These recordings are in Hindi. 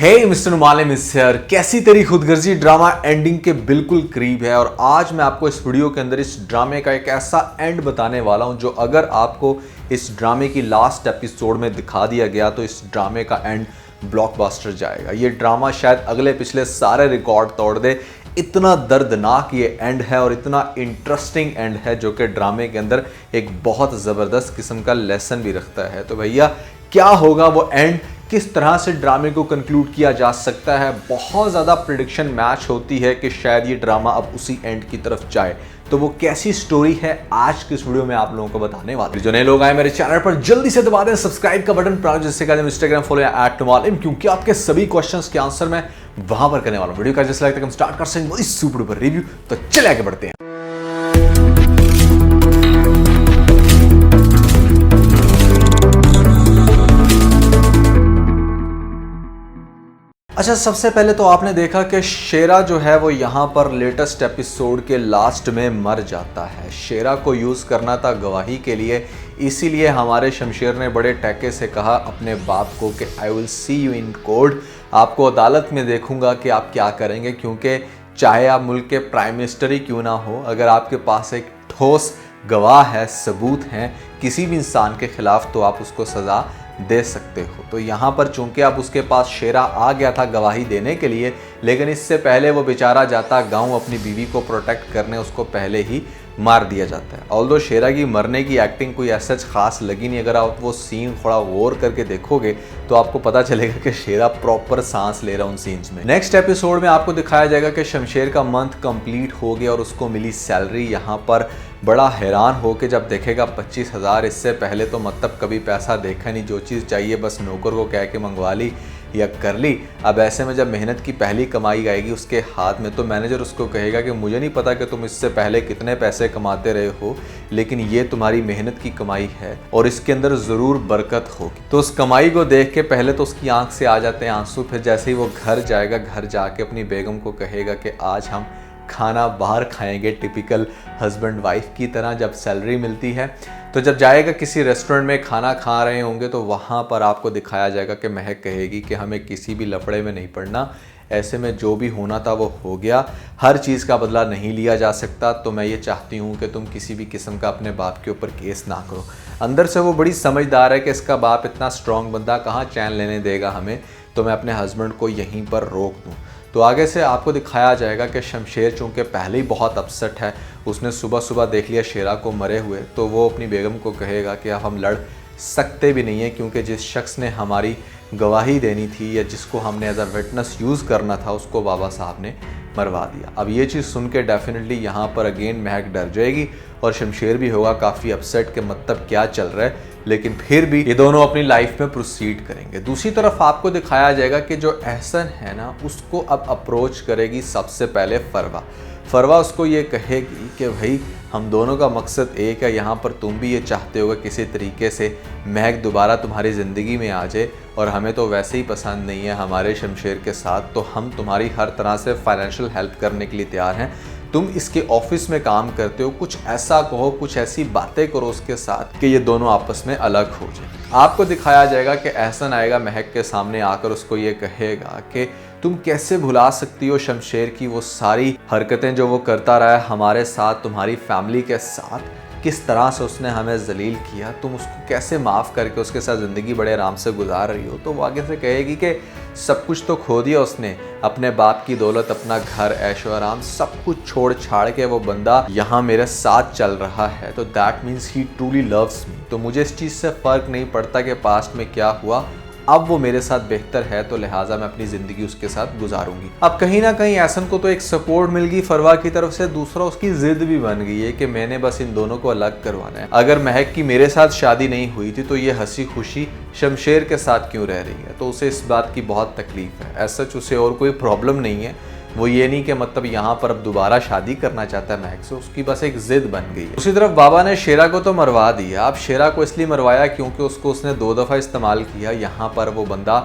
हे मिस्टर मालिम इस हियर। कैसी तेरी खुदगर्जी ड्रामा एंडिंग के बिल्कुल करीब है और आज मैं आपको इस वीडियो के अंदर इस ड्रामे का एक ऐसा एंड बताने वाला हूं जो अगर आपको इस ड्रामे की लास्ट एपिसोड में दिखा दिया गया तो इस ड्रामे का एंड ब्लॉकबस्टर जाएगा। ये ड्रामा शायद अगले पिछले सारे रिकॉर्ड तोड़ दे। इतना दर्दनाक ये एंड है और इतना इंटरेस्टिंग एंड है जो कि ड्रामे के अंदर एक बहुत ज़बरदस्त किस्म का लेसन भी रखता है। तो भैया क्या होगा वो एंड, किस तरह से ड्रामे को कंक्लूड किया जा सकता है। बहुत ज़्यादा प्रेडिक्शन मैच होती है कि शायद ये ड्रामा अब उसी एंड की तरफ जाए। तो वो कैसी स्टोरी है आज की इस वीडियो में आप लोगों को बताने वाले। जो नए लोग आए मेरे चैनल पर जल्दी से दबा दें सब्सक्राइब का बटन प्राप्त, जिससे का इंस्टाग्राम फॉलो या @टमालिम, क्योंकि आपके सभी क्वेश्चंस के आंसर मैं वहां पर करने वाला हूं। वीडियो का जैसे लगता है हम स्टार्ट कर सकते हैं सुपर डुपर रिव्यू। तो चले आगे बढ़ते हैं। अच्छा, सबसे पहले तो आपने देखा कि शेरा जो है वो यहाँ पर लेटेस्ट एपिसोड के लास्ट में मर जाता है। शेरा को यूज़ करना था गवाही के लिए, इसीलिए हमारे शमशेर ने बड़े टैके से कहा अपने बाप को कि I will see you in court, आपको अदालत में देखूंगा कि आप क्या करेंगे, क्योंकि चाहे आप मुल्क के प्राइम मिनिस्टर ही क्यों ना हो, अगर आपके पास एक ठोस गवाह है, सबूत हैं किसी भी इंसान के खिलाफ, तो आप उसको सज़ा दे सकते हो। तो यहाँ पर चूंकि अब उसके पास शेरा आ गया था गवाही देने के लिए, लेकिन इससे पहले वो बेचारा जाता गांव अपनी बीवी को प्रोटेक्ट करने, उसको पहले ही मार दिया जाता है। ऑल्दो शेरा की मरने की एक्टिंग कोई ऐसा खास लगी नहीं। अगर आप वो सीन थोड़ा गौर करके देखोगे तो आपको पता चलेगा कि शेरा प्रॉपर सांस ले रहा उन सीन्स में। नेक्स्ट एपिसोड में आपको दिखाया जाएगा कि शमशेर का मंथ कंप्लीट हो गया और उसको मिली सैलरी। यहाँ पर बड़ा हैरान हो के जब देखेगा 25,000, इससे पहले तो मतलब कभी पैसा देखा नहीं, जो चीज़ चाहिए बस नौकर को कह के मंगवा ली या कर ली। अब ऐसे में जब मेहनत की पहली कमाई आएगी उसके हाथ में, तो मैनेजर उसको कहेगा कि मुझे नहीं पता कि तुम इससे पहले कितने पैसे कमाते रहे हो, लेकिन ये तुम्हारी मेहनत की कमाई है और इसके अंदर ज़रूर बरकत होगी। तो उस कमाई को देख के पहले तो उसकी आंख से आ जाते हैं आंसू। फिर जैसे ही वो घर जाएगा, घर जाके अपनी बेगम को कहेगा कि आज हम खाना बाहर खाएंगे, टिपिकल हस्बैंड वाइफ की तरह। जब सैलरी मिलती है तो जब जाएगा किसी रेस्टोरेंट में खाना खा रहे होंगे तो वहाँ पर आपको दिखाया जाएगा कि महक कहेगी कि हमें किसी भी लफड़े में नहीं पड़ना, ऐसे में जो भी होना था वो हो गया, हर चीज़ का बदला नहीं लिया जा सकता। तो मैं ये चाहती हूँ कि तुम किसी भी किस्म का अपने बाप के ऊपर केस ना करो। अंदर से वो बड़ी समझदार है कि इसका बाप इतना स्ट्रॉन्ग बंदा कहाँ चैन लेने देगा हमें, तो मैं अपने हस्बैंड को यहीं पर रोक दूँ। तो आगे से आपको दिखाया जाएगा कि शमशेर चूँकि पहले ही बहुत अपसेट है, उसने सुबह सुबह देख लिया शेरा को मरे हुए, तो वो अपनी बेगम को कहेगा कि अब हम लड़ सकते भी नहीं हैं, क्योंकि जिस शख्स ने हमारी गवाही देनी थी या जिसको हमने एज अ विटनेस यूज़ करना था उसको बाबा साहब ने मरवा दिया। अब ये चीज़ सुन के डेफिनेटली यहाँ पर अगेन महक डर जाएगी और शमशेर भी होगा काफ़ी अपसेट के मतलब क्या चल रहा है, लेकिन फिर भी ये दोनों अपनी लाइफ में प्रोसीड करेंगे। दूसरी तरफ आपको दिखाया जाएगा कि जो एहसन है ना, उसको अब अप्रोच करेगी सबसे पहले फरवा। फरवा उसको ये कहेगी कि भाई हम दोनों का मकसद एक है, यहाँ पर तुम भी ये चाहते होगे किसी तरीके से महक दोबारा तुम्हारी ज़िंदगी में आ जाए, और हमें तो वैसे ही पसंद नहीं है हमारे शमशेर के साथ, तो हम तुम्हारी हर तरह से फाइनेंशियल हेल्प करने के लिए तैयार हैं। तुम इसके ऑफिस में काम करते हो, कुछ ऐसा कहो, कुछ ऐसी बातें करो उसके साथ कि ये दोनों आपस में अलग हो जाए। आपको दिखाया जाएगा कि एहसन आएगा महक के सामने आकर उसको ये कहेगा कि तुम कैसे भुला सकती हो शमशेर की वो सारी हरकतें जो वो करता रहा है हमारे साथ, तुम्हारी फैमिली के साथ, किस तरह से उसने हमें जलील किया, तुम उसको कैसे माफ़ करके उसके साथ ज़िंदगी बड़े आराम से गुजार रही हो। तो वो आगे से कहेगी कि सब कुछ तो खो दिया उसने, अपने बाप की दौलत, अपना घर, ऐशो आराम, सब कुछ छोड़ छाड़ के वो बंदा यहाँ मेरे साथ चल रहा है, तो that means he truly loves me. तो मुझे इस चीज़ से फ़र्क नहीं पड़ता कि पास्ट में क्या हुआ, अब वो मेरे साथ बेहतर है, तो लिहाजा मैं अपनी ज़िंदगी उसके साथ गुजारूंगी। अब कहीं ना कहीं एहसन को तो एक सपोर्ट मिल गई फरवा की तरफ से, दूसरा उसकी ज़िद भी बन गई है कि मैंने बस इन दोनों को अलग करवाना है। अगर महक की मेरे साथ शादी नहीं हुई थी तो ये हंसी खुशी शमशेर के साथ क्यों रह रही है, तो उसे इस बात की बहुत तकलीफ है। ऐसा उसे और कोई प्रॉब्लम नहीं है, वो ये नहीं कि मतलब यहाँ पर अब दोबारा शादी करना चाहता है महक से, उसकी बस एक जिद बन गई है। दूसरी तरफ बाबा ने शेरा को तो मरवा दिया। अब शेरा को इसलिए मरवाया क्योंकि उसको उसने 2 दफ़ा इस्तेमाल किया। यहाँ पर वो बंदा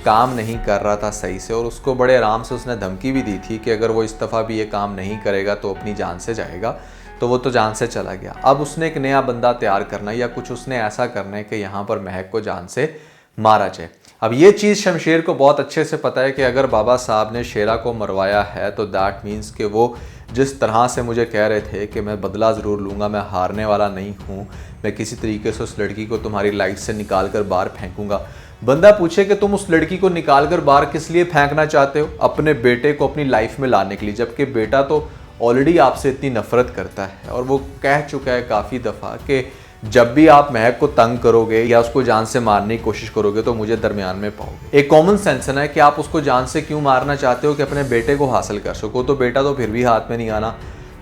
काम नहीं कर रहा था सही से, और उसको बड़े आराम से उसने धमकी भी दी थी कि अगर वो इस दफ़ा भी ये काम नहीं करेगा तो अपनी जान से जाएगा। तो वो तो जान से चला गया। अब उसने एक नया बंदा तैयार करना है या कुछ उसने ऐसा करना है कि यहाँ पर महक को जान से मारा जाए। अब ये चीज़ शमशेर को बहुत अच्छे से पता है कि अगर बाबा साहब ने शेरा को मरवाया है तो दैट मीन्स कि वो जिस तरह से मुझे कह रहे थे कि मैं बदला ज़रूर लूँगा, मैं हारने वाला नहीं हूँ, मैं किसी तरीके से उस लड़की को तुम्हारी लाइफ से निकाल कर बाहर फेंकूँगा। बंदा पूछे कि तुम उस लड़की को निकाल कर बाहर किस लिए फेंकना चाहते हो? अपने बेटे को अपनी लाइफ में लाने के लिए, जबकि बेटा तो ऑलरेडी आपसे इतनी नफरत करता है और वो कह चुका है काफ़ी दफ़ा कि जब भी आप महक को तंग करोगे या उसको जान से मारने की कोशिश करोगे तो मुझे दरमियान में पाओगे। एक कॉमन सेंस है कि आप उसको जान से क्यों मारना चाहते हो कि अपने बेटे को हासिल कर सको, तो बेटा तो फिर भी हाथ में नहीं आना।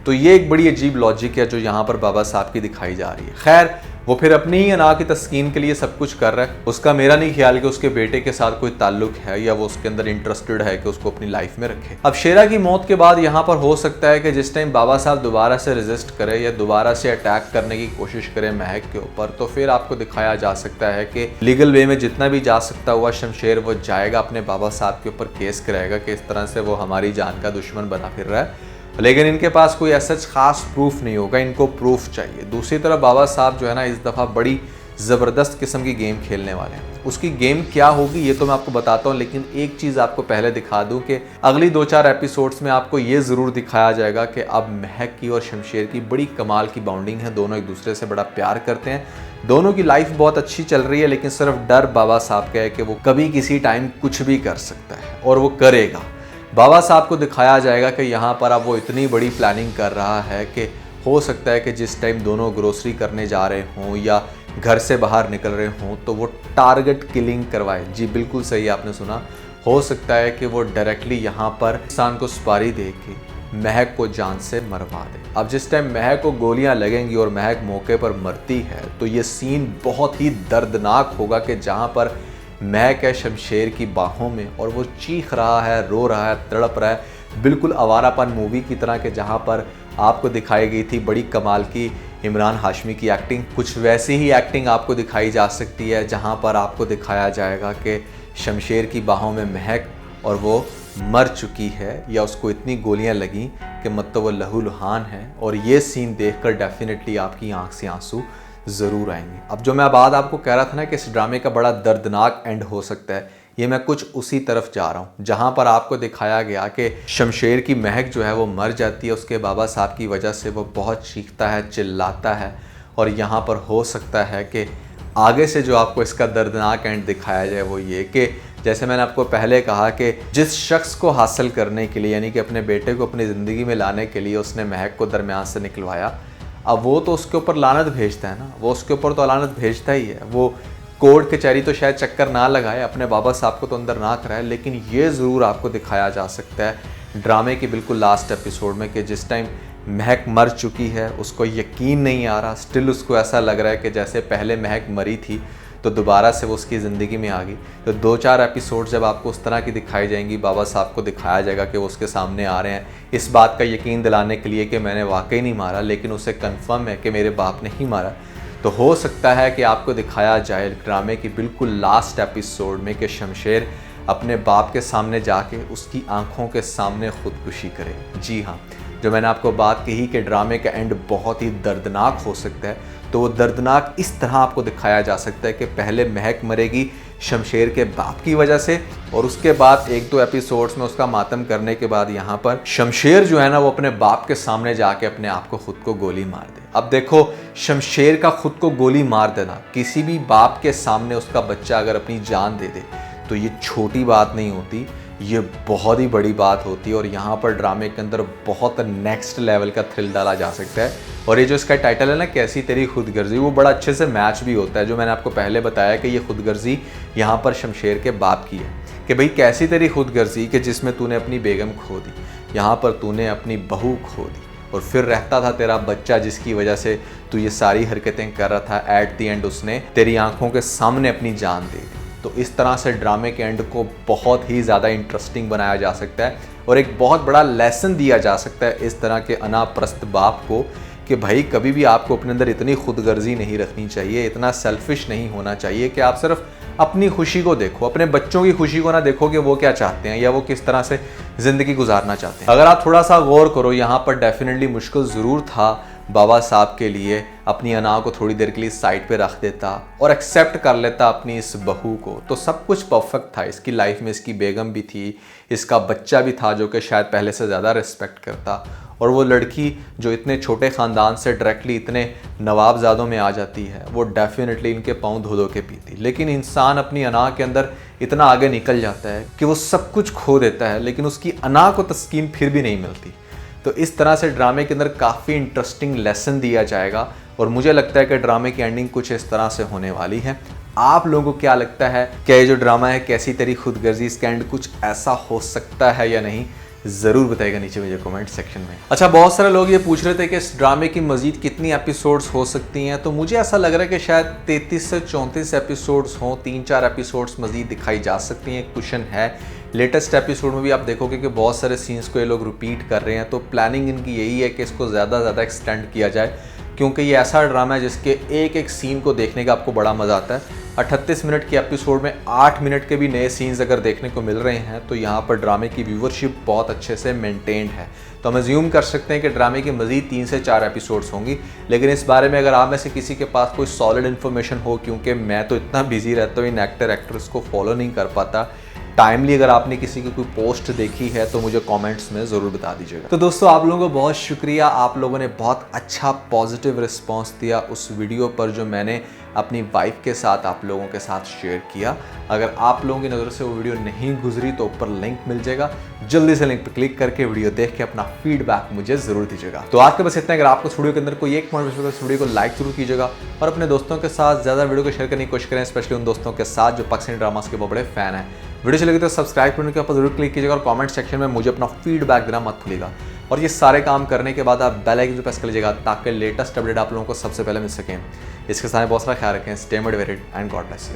तो ये एक बड़ी अजीब लॉजिक है जो यहाँ पर बाबा साहब की दिखाई जा रही है। खैर, वो फिर अपनी ही अना की तस्कीन के लिए सब कुछ कर रहा है। उसका मेरा नहीं ख्याल कि उसके बेटे के साथ कोई ताल्लुक है या वो उसके अंदर इंटरेस्टेड है कि उसको अपनी लाइफ में रखे। अब शेरा की मौत के बाद यहाँ पर हो सकता है कि जिस टाइम बाबा साहब दोबारा से रेजिस्ट करे या दोबारा से अटैक करने की कोशिश करे महक के ऊपर, तो फिर आपको दिखाया जा सकता है कि लीगल वे में जितना भी जा सकता हुआ शमशेर वो जाएगा, अपने बाबा साहब के ऊपर केस कराएगा कि इस तरह से वो हमारी जान का दुश्मन बना फिर रहा है। लेकिन इनके पास कोई ऐसा खास प्रूफ नहीं होगा, इनको प्रूफ चाहिए। दूसरी तरफ बाबा साहब जो है ना, इस दफ़ा बड़ी ज़बरदस्त किस्म की गेम खेलने वाले हैं। उसकी गेम क्या होगी ये तो मैं आपको बताता हूँ, लेकिन एक चीज़ आपको पहले दिखा दूँ कि अगली 2-4 एपिसोड्स में आपको ये ज़रूर दिखाया जाएगा कि अब महक की और शमशेर की बड़ी कमाल की बाउंडिंग है। दोनों एक दूसरे से बड़ा प्यार करते हैं, दोनों की लाइफ बहुत अच्छी चल रही है, लेकिन सिर्फ डर बाबा साहब का है कि वो कभी किसी टाइम कुछ भी कर सकता है और वो करेगा। बाबा साहब को दिखाया जाएगा कि यहाँ पर अब वो इतनी बड़ी प्लानिंग कर रहा है कि हो सकता है कि जिस टाइम दोनों ग्रोसरी करने जा रहे हों या घर से बाहर निकल रहे हों तो वो टारगेट किलिंग करवाए। जी बिल्कुल सही आपने सुना, हो सकता है कि वो डायरेक्टली यहाँ पर इंसान को सुपारी दे के महक को जान से मरवा दे। अब जिस टाइम महक को गोलियां लगेंगी और महक मौके पर मरती है तो ये सीन बहुत ही दर्दनाक होगा कि जहाँ पर महक है शमशेर की बाहों में और वो चीख रहा है, रो रहा है, तड़प रहा है, बिल्कुल आवारापन मूवी की तरह के जहाँ पर आपको दिखाई गई थी बड़ी कमाल की इमरान हाशमी की एक्टिंग। कुछ वैसी ही एक्टिंग आपको दिखाई जा सकती है जहाँ पर आपको दिखाया जाएगा कि शमशेर की बाहों में महक और वो मर चुकी है या उसको इतनी गोलियां लगी कि मतलब वो लहूलुहान है। और ये सीन देखकर डेफिनेटली आपकी आंख से आंसू ज़रूर आएंगे। अब जो मैं बात आपको कह रहा था ना कि इस ड्रामे का बड़ा दर्दनाक एंड हो सकता है, ये मैं कुछ उसी तरफ जा रहा हूँ जहाँ पर आपको दिखाया गया कि शमशेर की महक जो है वो मर जाती है, उसके बाबा साहब की वजह से वो बहुत चीखता है, चिल्लाता है। और यहाँ पर हो सकता है कि आगे से जो आपको इसका दर्दनाक एंड दिखाया जाए वो ये कि जैसे मैंने आपको पहले कहा कि जिस शख्स को हासिल करने के लिए यानी कि अपने बेटे को अपनी ज़िंदगी में लाने के लिए उसने महक को दरमियान से निकलवाया, अब वो तो उसके ऊपर लानत भेजता है ना, वो उसके ऊपर तो लानत भेजता ही है। वो कोर्ट कचहरी तो शायद चक्कर ना लगाए, अपने बाबा साहब को तो अंदर ना कराए, लेकिन ये ज़रूर आपको दिखाया जा सकता है ड्रामे के बिल्कुल लास्ट एपिसोड में कि जिस टाइम महक मर चुकी है उसको यकीन नहीं आ रहा, स्टिल उसको ऐसा लग रहा है कि जैसे पहले महक मरी थी तो दोबारा से वो उसकी ज़िंदगी में आ गई। तो 2-4 एपिसोड जब आपको उस तरह की दिखाई जाएंगी, बाबा साहब को दिखाया जाएगा कि वो उसके सामने आ रहे हैं इस बात का यकीन दिलाने के लिए कि मैंने वाकई नहीं मारा, लेकिन उसे कंफर्म है कि मेरे बाप ने ही मारा, तो हो सकता है कि आपको दिखाया जाए ड्रामे की बिल्कुल लास्ट एपिसोड में कि शमशेर अपने बाप के सामने जाके उसकी आंखों के सामने खुदकुशी करे। जी हाँ, जो मैंने आपको बात कही कि ड्रामे का एंड बहुत ही दर्दनाक हो सकता है, तो वो दर्दनाक इस तरह आपको दिखाया जा सकता है कि पहले महक मरेगी शमशेर के बाप की वजह से और उसके बाद 1-2 एपिसोड्स में उसका मातम करने के बाद यहाँ पर शमशेर जो है ना वो अपने बाप के सामने जाके अपने आप को खुद को गोली मार दे। अब देखो, शमशेर का खुद को गोली मार देना, किसी भी बाप के सामने उसका बच्चा अगर अपनी जान दे दे तो ये छोटी बात नहीं होती, ये बहुत ही बड़ी बात होती है। और यहाँ पर ड्रामे के अंदर बहुत नेक्स्ट लेवल का थ्रिल डाला जा सकता है। और ये जो इसका टाइटल है ना, कैसी तेरी खुदगर्जी, वो बड़ा अच्छे से मैच भी होता है। जो मैंने आपको पहले बताया कि ये खुदगर्जी यहाँ पर शमशेर के बाप की है कि भाई कैसी तेरी खुदगर्जी कि जिसमें तूने अपनी बेगम खो दी, यहाँ पर तूने अपनी बहू खो दी और फिर रहता था तेरा बच्चा जिसकी वजह से तू ये सारी हरकतें कर रहा था। एट द एंड उसने तेरी आंखों के सामने अपनी जान दे दी। तो इस तरह से ड्रामे के एंड को बहुत ही ज़्यादा इंटरेस्टिंग बनाया जा सकता है और एक बहुत बड़ा लेसन दिया जा सकता है इस तरह के अनाप्रस्त बाप को कि भाई कभी भी आपको अपने अंदर इतनी खुदगर्जी नहीं रखनी चाहिए, इतना सेल्फिश नहीं होना चाहिए कि आप सिर्फ अपनी खुशी को देखो, अपने बच्चों की खुशी को ना देखो कि वो क्या चाहते हैं या वो किस तरह से ज़िंदगी गुजारना चाहते हैं। अगर आप थोड़ा सा गौर करो, यहाँ पर डेफिनेटली मुश्किल ज़रूर था बाबा साहब के लिए अपनी अना को थोड़ी देर के लिए साइड पे रख देता और एक्सेप्ट कर लेता अपनी इस बहू को, तो सब कुछ परफेक्ट था। इसकी लाइफ में इसकी बेगम भी थी, इसका बच्चा भी था जो कि शायद पहले से ज़्यादा रिस्पेक्ट करता, और वो लड़की जो इतने छोटे ख़ानदान से डायरेक्टली इतने नवाबजादों में आ जाती है, वो डेफिनेटली इनके पाँव धो धो के पीती। लेकिन इंसान अपनी अना के अंदर इतना आगे निकल जाता है कि वो सब कुछ खो देता है, लेकिन उसकी अना को तस्कीन फिर भी नहीं मिलती। तो इस तरह से ड्रामे के अंदर काफ़ी इंटरेस्टिंग लेसन दिया जाएगा, और मुझे लगता है कि ड्रामे की एंडिंग कुछ इस तरह से होने वाली है। आप लोगों को क्या लगता है, क्या ये जो ड्रामा है कैसी तेरी खुदगर्जी, इसका एंड कुछ ऐसा हो सकता है या नहीं? ज़रूर बताइएगा नीचे मुझे कमेंट सेक्शन में। अच्छा, बहुत सारे लोग ये पूछ रहे थे कि इस ड्रामे की मज़ीद कितनी एपिसोड्स हो सकती हैं, तो मुझे ऐसा लग रहा है कि शायद 33 से 34 एपिसोड्स हों, 3-4 एपिसोड्स मज़ीद दिखाई जा सकती हैं। क्वेश्चन है, लेटेस्ट एपिसोड में भी आप देखोगे कि बहुत सारे सीन्स को ये लोग रिपीट कर रहे हैं, तो प्लानिंग इनकी यही है कि इसको ज़्यादा से ज़्यादा एक्सटेंड किया जाए, क्योंकि ये ऐसा ड्रामा है जिसके एक एक सीन को देखने का आपको बड़ा मज़ा आता है। 38 मिनट के एपिसोड में 8 मिनट के भी नए सीन्स अगर देखने को मिल रहे हैं, तो यहाँ पर ड्रामे की व्यूवरशिप बहुत अच्छे से मेंटेन्ड है। तो हम अज्यूम कर सकते हैं कि ड्रामे की मज़ीद 3 से 4 एपिसोड्स होंगी। लेकिन इस बारे में अगर आप में से किसी के पास कोई सॉलिड इन्फॉर्मेशन हो, क्योंकि मैं तो इतना बिजी रहता हूँ इन एक्टर एक्ट्रेस को फॉलो नहीं कर पाता टाइमली, अगर आपने किसी की कोई पोस्ट देखी है तो मुझे कमेंट्स में ज़रूर बता दीजिएगा। तो दोस्तों, आप लोगों को बहुत शुक्रिया, आप लोगों ने बहुत अच्छा पॉजिटिव रिस्पांस दिया उस वीडियो पर जो मैंने अपनी वाइफ के साथ आप लोगों के साथ शेयर किया। अगर आप लोगों की नज़र से वो वीडियो नहीं गुजरी तो ऊपर लिंक मिल जाएगा, जल्दी से लिंक पर क्लिक करके वीडियो देख के अपना फीडबैक मुझे ज़रूर दीजिएगा। तो आज के बस इतना। अगर आपको वीडियो के अंदर कोई एक पॉइंट मिल इस वीडियो को लाइक जरूर कीजिएगा और अपने दोस्तों के साथ ज़्यादा वीडियो को शेयर करने की कोशिश करें, स्पेशली उन दोस्तों के साथ जो पाकिस्तानी ड्रामास के बहुत बड़े फ़ैन हैं। वीडियो चलेगी तो सब्सक्राइब करने के ऊपर जरूर क्लिक कीजिएगा और कमेंट सेक्शन में मुझे अपना फीडबैक देना मत भूलिएगा। और ये सारे काम करने के बाद आप बेल आइकन प्रेस कर लीजिएगा ताकि लेटेस्ट अपडेट आप लोगों को सबसे पहले मिल सकें। इसके साथ बहुत सारा ख्याल रखें। Stay motivated and God bless you.